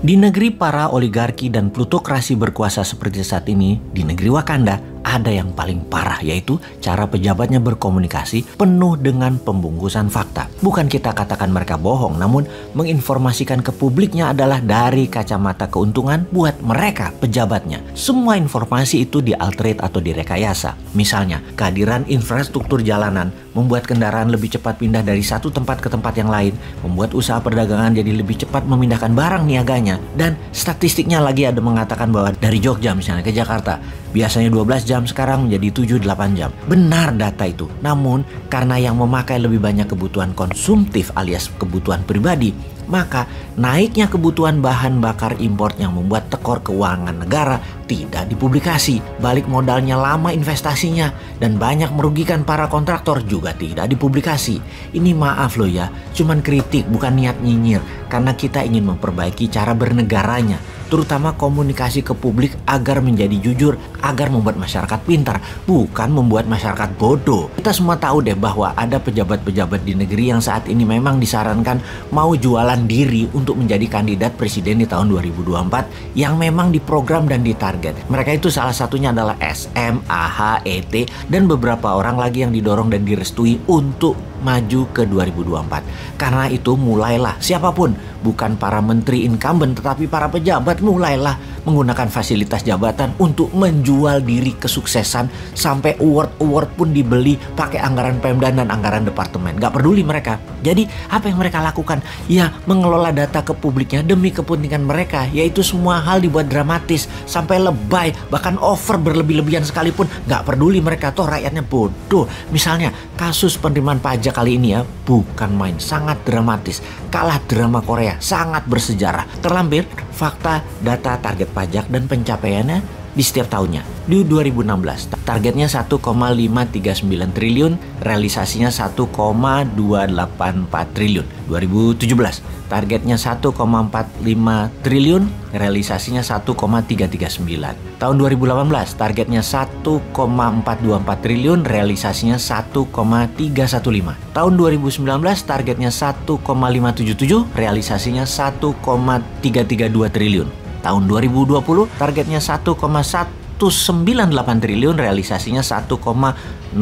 Di negeri para oligarki dan plutokrasi berkuasa seperti saat ini, di negeri Wakanda, ada yang paling parah, yaitu cara pejabatnya berkomunikasi penuh dengan pembungkusan fakta. Bukan kita katakan mereka bohong, namun menginformasikan ke publiknya adalah dari kacamata keuntungan buat mereka pejabatnya. Semua informasi itu dialterate atau direkayasa. Misalnya, kehadiran infrastruktur jalanan membuat kendaraan lebih cepat pindah dari satu tempat ke tempat yang lain, membuat usaha perdagangan jadi lebih cepat memindahkan barang niaganya. Dan statistiknya lagi ada mengatakan bahwa dari Jogja misalnya ke Jakarta, biasanya 12 jam sekarang menjadi 7-8 jam. Benar data itu. Namun karena yang memakai lebih banyak kebutuhan konsumtif alias kebutuhan pribadi, maka naiknya kebutuhan bahan bakar impor yang membuat tekor keuangan negara tidak dipublikasi. Balik modalnya lama investasinya dan banyak merugikan para kontraktor juga tidak dipublikasi. Ini maaf loh ya, cuman kritik bukan niat nyinyir, karena kita ingin memperbaiki cara bernegaranya, terutama komunikasi ke publik agar menjadi jujur, agar membuat masyarakat pintar, bukan membuat masyarakat bodoh. Kita semua tahu deh bahwa ada pejabat-pejabat di negeri yang saat ini memang disarankan mau jualan diri untuk menjadi kandidat presiden di tahun 2024 yang memang diprogram dan ditarget. Mereka itu salah satunya adalah SM, AH, ET, dan beberapa orang lagi yang didorong dan direstui untuk maju ke 2024. Karena itu mulailah siapapun, bukan para menteri incumbent tetapi para pejabat, mulailah menggunakan fasilitas jabatan untuk menjual diri kesuksesan, sampai award pun dibeli pakai anggaran Pemda dan anggaran departemen. Gak peduli mereka. Jadi apa yang mereka lakukan? Ya mengelola data ke publiknya demi kepentingan mereka, yaitu semua hal dibuat dramatis sampai lebay, bahkan over berlebih-lebihan sekalipun. Gak peduli mereka, toh rakyatnya bodoh. Misalnya kasus penerimaan pajak kali ini ya, bukan main, sangat dramatis. Kalah drama Korea, sangat bersejarah. Terlampir fakta, data, target pajak dan pencapaiannya di setiap tahunnya. Di 2016 targetnya 1,539 triliun, realisasinya 1,284 triliun. 2017 targetnya 1,45 triliun, realisasinya 1,339. Tahun 2018 targetnya 1,424 triliun, realisasinya 1,315. Tahun 2019 targetnya 1,577, realisasinya 1,332 triliun. Tahun 2020 targetnya 1,198 triliun, realisasinya 1,069.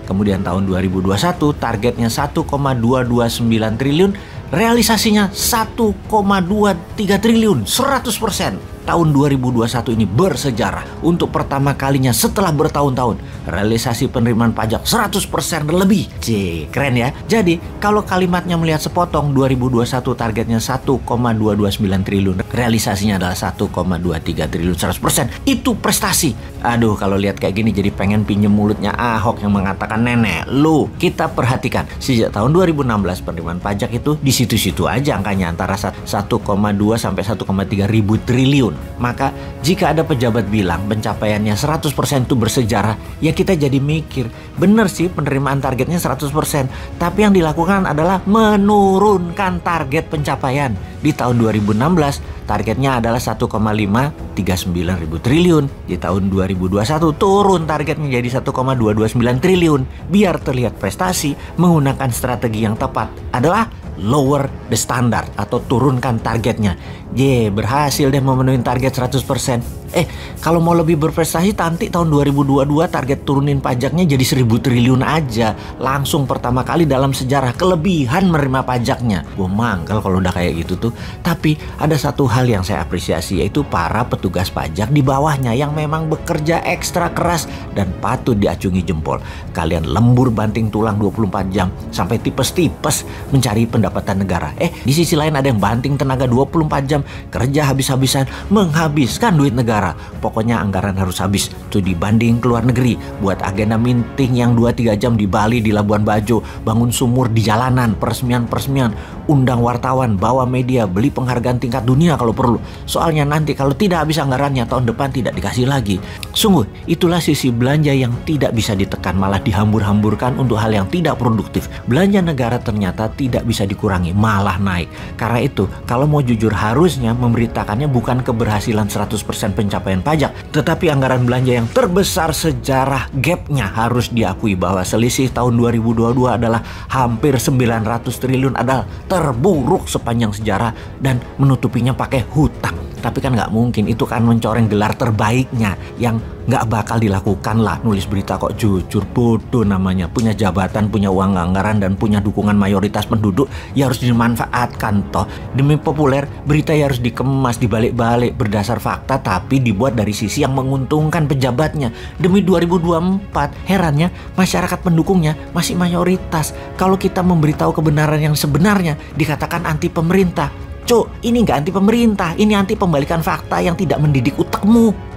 Kemudian tahun 2021 targetnya 1,229 triliun, realisasinya 1,23 triliun, 100%. Tahun 2021 ini bersejarah. Untuk pertama kalinya setelah bertahun-tahun, realisasi penerimaan pajak 100% lebih. Keren ya. Jadi kalau kalimatnya melihat sepotong, 2021 targetnya 1,229 triliun, realisasinya adalah 1,23 triliun, 100%. Itu prestasi. Aduh, kalau lihat kayak gini jadi pengen pinjem mulutnya Ahok yang mengatakan, nenek lu. Kita perhatikan, sejak tahun 2016 penerimaan pajak itu di situ-situ aja angkanya, antara 1,2 sampai 1,3 ribu triliun. Maka jika ada pejabat bilang pencapaiannya 100% itu bersejarah, ya kita jadi mikir, bener sih penerimaan targetnya 100%, tapi yang dilakukan adalah menurunkan target pencapaian. Di tahun 2016 targetnya adalah 1,539 ribu triliun. Di tahun 2021 turun target menjadi 1,229 triliun. Biar terlihat prestasi, menggunakan strategi yang tepat adalah lower the standard atau turunkan targetnya. Berhasil deh memenuhi target 100%. Kalau mau lebih berprestasi, nanti tahun 2022 target turunin pajaknya jadi 1.000 triliun aja. Langsung pertama kali dalam sejarah kelebihan menerima pajaknya. Gue mangkel kalau udah kayak gitu tuh. Tapi ada satu hal yang saya apresiasi, yaitu para petugas pajak di bawahnya yang memang bekerja ekstra keras dan patut diacungi jempol. Kalian lembur banting tulang 24 jam sampai tipes-tipes mencari pendapatan negara. Di sisi lain ada yang banting tenaga 24 jam, kerja habis-habisan, menghabiskan duit negara. Pokoknya anggaran harus habis tuh dibanding ke luar negeri, buat agenda meeting yang 2-3 jam di Bali, di Labuan Bajo, bangun sumur di jalanan, peresmian, undang wartawan, bawa media, beli penghargaan tingkat dunia kalau perlu. Soalnya nanti kalau tidak habis anggarannya, tahun depan tidak dikasih lagi. Sungguh, itulah sisi belanja yang tidak bisa ditekan, malah dihambur-hamburkan untuk hal yang tidak produktif. Belanja negara ternyata tidak bisa dikurangi, malah naik. Karena itu, kalau mau jujur harusnya memberitakannya bukan keberhasilan 100% pencapaian pencapaian pajak. Tetapi anggaran belanja yang terbesar sejarah, gapnya harus diakui bahwa selisih tahun 2022 adalah hampir 900 triliun, adalah terburuk sepanjang sejarah, dan menutupinya pakai hutang. Tapi kan nggak mungkin, itu kan mencoreng gelar terbaiknya yang nggak bakal dilakukan lah. Nulis berita kok jujur, bodoh namanya. Punya jabatan, punya uang anggaran, dan punya dukungan mayoritas penduduk, ya harus dimanfaatkan toh. Demi populer, berita ya harus dikemas, dibalik-balik berdasar fakta, tapi dibuat dari sisi yang menguntungkan pejabatnya. Demi 2024, herannya masyarakat pendukungnya masih mayoritas. Kalau kita memberitahu kebenaran yang sebenarnya, dikatakan anti pemerintah. Cuk, ini nggak anti pemerintah, ini anti pembalikan fakta yang tidak mendidik utekmu.